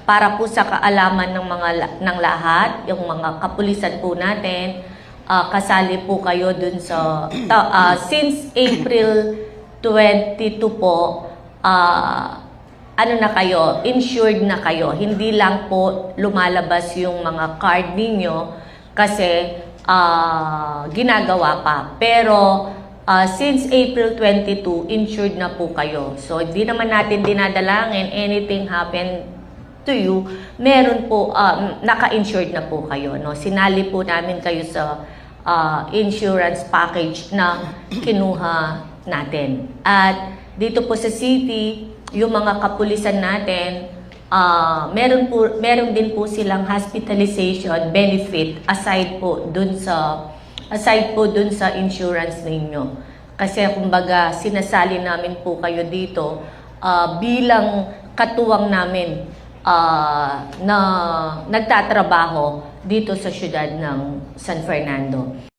para po sa kaalaman ng lahat, yung mga kapulisan po natin, kasali po kayo dun sa since April 22 po, ano na kayo, insured na kayo. Hindi lang po lumalabas yung mga card ninyo kasi ginagawa pa. Pero since April 22, insured na po kayo. So, hindi naman natin dinadalangin anything happen to you, meron po, naka-insured na po kayo. No? Sinali po namin kayo sa insurance package na kinuha natin. At dito po sa city, yung mga kapulisan natin, meron din po silang hospitalization benefit aside po dun sa insurance ninyo. Kasi kumbaga sinasali namin po kayo dito bilang katuwang namin na nagtatrabaho dito sa siyudad ng San Fernando.